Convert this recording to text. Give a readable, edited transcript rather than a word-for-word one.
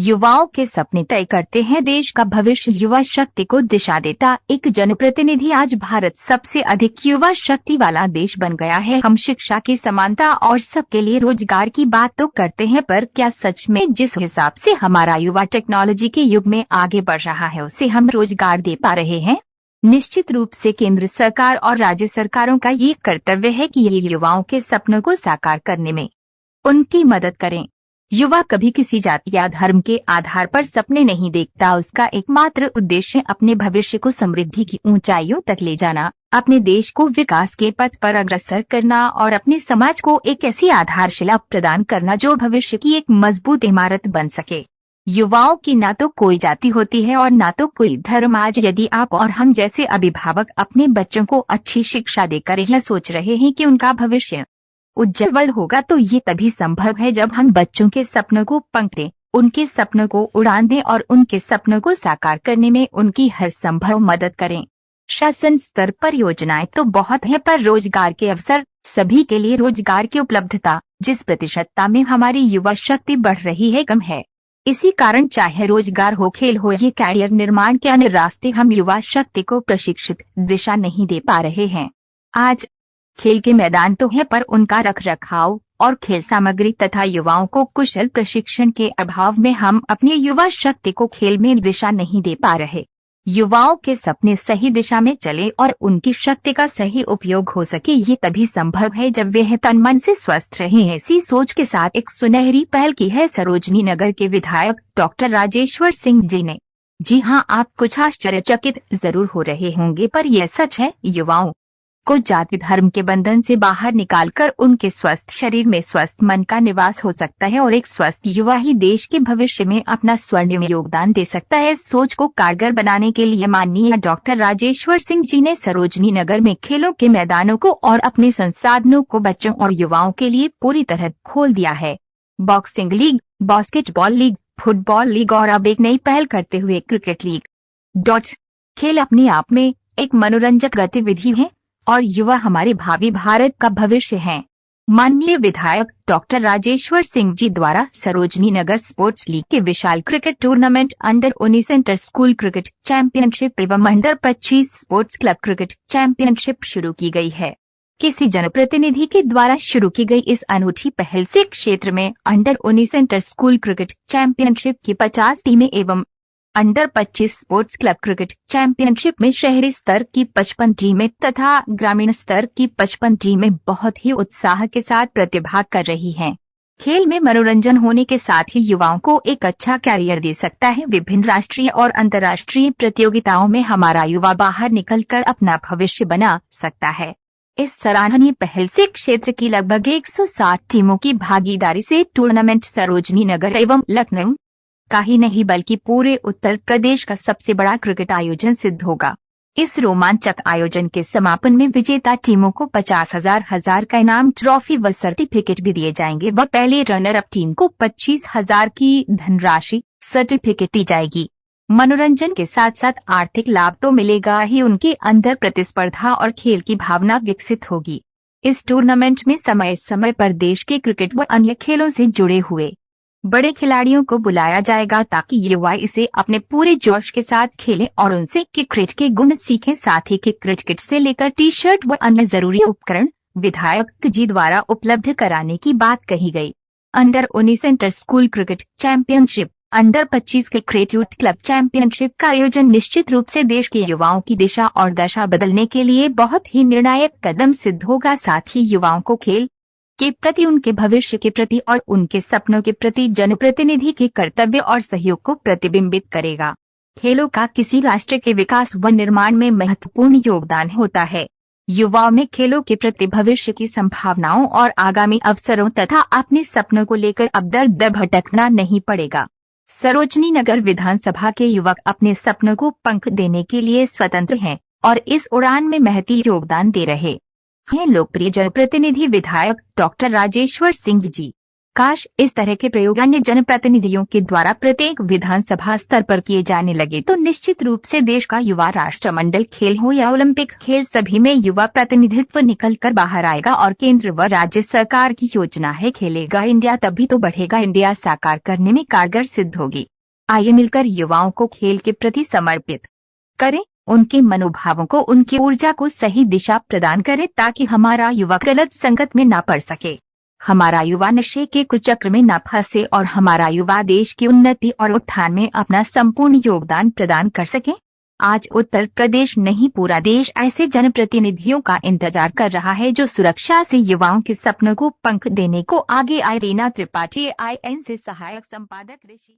युवाओं के सपने तय करते हैं देश का भविष्य, युवा शक्ति को दिशा देता एक जनप्रतिनिधि। आज भारत सबसे अधिक युवा शक्ति वाला देश बन गया है। हम शिक्षा की समानता और सबके लिए रोजगार की बात तो करते हैं, पर क्या सच में जिस हिसाब से हमारा युवा टेक्नोलॉजी के युग में आगे बढ़ रहा है उसे हम रोजगार दे पा रहे हैं? निश्चित रूप से केंद्र सरकार और राज्य सरकारों का ये कर्तव्य है कि ये युवाओं के सपनों को साकार करने में उनकी मदद करें। युवा कभी किसी जाति या धर्म के आधार पर सपने नहीं देखता। उसका एकमात्र उद्देश्य अपने भविष्य को समृद्धि की ऊंचाइयों तक ले जाना, अपने देश को विकास के पथ पर अग्रसर करना और अपने समाज को एक ऐसी आधारशिला प्रदान करना जो भविष्य की एक मजबूत इमारत बन सके। युवाओं की ना तो कोई जाति होती है और ना तो कोई धर्म। आज यदि आप और हम जैसे अभिभावक अपने बच्चों को अच्छी शिक्षा देकर यह सोच रहे हैं कि उनका भविष्य उज्जवल होगा, तो ये तभी संभव है जब हम बच्चों के सपनों को पंख दें, उनके सपनों को उड़ान दें और उनके सपनों को साकार करने में उनकी हर संभव मदद करें। शासन स्तर पर योजनाएं तो बहुत हैं, पर रोजगार के अवसर, सभी के लिए रोजगार की उपलब्धता जिस प्रतिशतता में हमारी युवा शक्ति बढ़ रही है कम है। इसी कारण चाहे रोजगार हो, खेल हो या कैरियर निर्माण के अन्य रास्ते, हम युवा शक्ति को प्रशिक्षित दिशा नहीं दे पा रहे हैं। आज खेल के मैदान तो है, पर उनका रखरखाव और खेल सामग्री तथा युवाओं को कुशल प्रशिक्षण के अभाव में हम अपनी युवा शक्ति को खेल में दिशा नहीं दे पा रहे। युवाओं के सपने सही दिशा में चले और उनकी शक्ति का सही उपयोग हो सके, ये तभी संभव है जब वे तन मन से स्वस्थ रहें। ऐसी सोच के साथ एक सुनहरी पहल की है सरोजनी नगर के विधायक डॉक्टर राजेश्वर सिंह जी ने। जी हाँ, आप कुछ आश्चर्यचकित जरूर हो रहे होंगे, पर यह सच है। युवाओं को जाति धर्म के बंधन से बाहर निकालकर उनके स्वस्थ शरीर में स्वस्थ मन का निवास हो सकता है और एक स्वस्थ युवा ही देश के भविष्य में अपना स्वर्णिम योगदान दे सकता है। सोच को कारगर बनाने के लिए माननीय डॉक्टर राजेश्वर सिंह जी ने सरोजनी नगर में खेलों के मैदानों को और अपने संसाधनों को बच्चों और युवाओं के लिए पूरी तरह खोल दिया है। Boxing league, basketball league, football league और अब एक नई पहल करते हुए क्रिकेट लीग। खेल अपने आप में एक मनोरंजक गतिविधि है और युवा हमारे भावी भारत का भविष्य है। माननीय विधायक डॉक्टर राजेश्वर सिंह जी द्वारा सरोजनी नगर स्पोर्ट्स लीग के विशाल cricket tournament, under nineteen inter school cricket championship एवं अंडर-25 स्पोर्ट्स क्लब क्रिकेट चैंपियनशिप शुरू की गई है। किसी जनप्रतिनिधि के द्वारा शुरू की गई इस अनूठी पहल से क्षेत्र में under-19 inter school cricket championship की 50 टीमें एवं अंडर-25 स्पोर्ट्स क्लब क्रिकेट चैंपियनशिप में शहरी स्तर की 55 टीमें तथा ग्रामीण स्तर की 55 टीमें बहुत ही उत्साह के साथ प्रतिभाग कर रही हैं। खेल में मनोरंजन होने के साथ ही युवाओं को एक अच्छा कैरियर दे सकता है। विभिन्न राष्ट्रीय और अंतर्राष्ट्रीय प्रतियोगिताओं में हमारा युवा बाहर निकलकर अपना भविष्य बना सकता है। इस सराहनीय पहल से क्षेत्र की लगभग 160 टीमों की भागीदारी से टूर्नामेंट सरोजनी नगर एवं लखनऊ का ही नहीं बल्कि पूरे उत्तर प्रदेश का सबसे बड़ा क्रिकेट आयोजन सिद्ध होगा। इस रोमांचक आयोजन के समापन में विजेता टीमों को 50,000 का इनाम, ट्रॉफी व सर्टिफिकेट भी दिए जाएंगे व पहले रनर अप टीम को 25,000 की धनराशि सर्टिफिकेट दी जाएगी। मनोरंजन के साथ साथ आर्थिक लाभ तो मिलेगा ही, उनके अंदर प्रतिस्पर्धा और खेल की भावना विकसित होगी। इस टूर्नामेंट में समय समय पर देश के क्रिकेट व अन्य खेलों से जुड़े हुए बड़े खिलाड़ियों को बुलाया जाएगा ताकि युवा इसे अपने पूरे जोश के साथ खेलें और उनसे क्रिकेट के गुण सीखें। साथ ही क्रिकेट किट से लेकर टी शर्ट व अन्य जरूरी उपकरण विधायक जी द्वारा उपलब्ध कराने की बात कही गई। Under nineteen inter school cricket championship, अंडर-25 क्रिकेट क्लब चैंपियनशिप का आयोजन निश्चित रूप से देश के युवाओं की दिशा और दशा बदलने के लिए बहुत ही निर्णायक कदम सिद्ध होगा। साथ ही युवाओं को खेल के प्रति, उनके भविष्य के प्रति और उनके सपनों के प्रति जनप्रतिनिधि के कर्तव्य और सहयोग को प्रतिबिंबित करेगा। खेलों का किसी राष्ट्र के विकास व निर्माण में महत्वपूर्ण योगदान होता है। युवाओं में खेलों के प्रति भविष्य की संभावनाओं और आगामी अवसरों तथा अपने सपनों को लेकर अब दर भटकना नहीं पड़ेगा। सरोजनी नगर विधानसभा के युवक अपने सपनों को पंख देने के लिए स्वतंत्र हैं और इस उड़ान में महती योगदान दे रहे हैं लोकप्रिय जनप्रतिनिधि विधायक डॉक्टर राजेश्वर सिंह जी। काश इस तरह के प्रयोग अन्य जनप्रतिनिधियों के द्वारा प्रत्येक विधानसभा स्तर पर किए जाने लगे तो निश्चित रूप से देश का युवा राष्ट्रमंडल खेल हो या ओलंपिक खेल, सभी में युवा प्रतिनिधित्व निकल कर बाहर आएगा। और केंद्र व राज्य सरकार की योजना है खेलेगा इंडिया तभी तो बढ़ेगा इंडिया, साकार करने में कारगर सिद्ध होगी। आइए मिलकर युवाओं को खेल के प्रति समर्पित करें, उनके मनोभावों को, उनकी ऊर्जा को सही दिशा प्रदान करें ताकि हमारा युवा गलत संगत में ना पड़ सके, हमारा युवा नशे के कुचक्र में न फंसे और हमारा युवा देश की उन्नति और उत्थान में अपना संपूर्ण योगदान प्रदान कर सके। आज उत्तर प्रदेश नहीं, पूरा देश ऐसे जनप्रतिनिधियों का इंतजार कर रहा है जो सुरक्षा से युवाओं के सपनों को पंख देने को आगे आए। रीना त्रिपाठी, IN से सहायक संपादक ऋषि।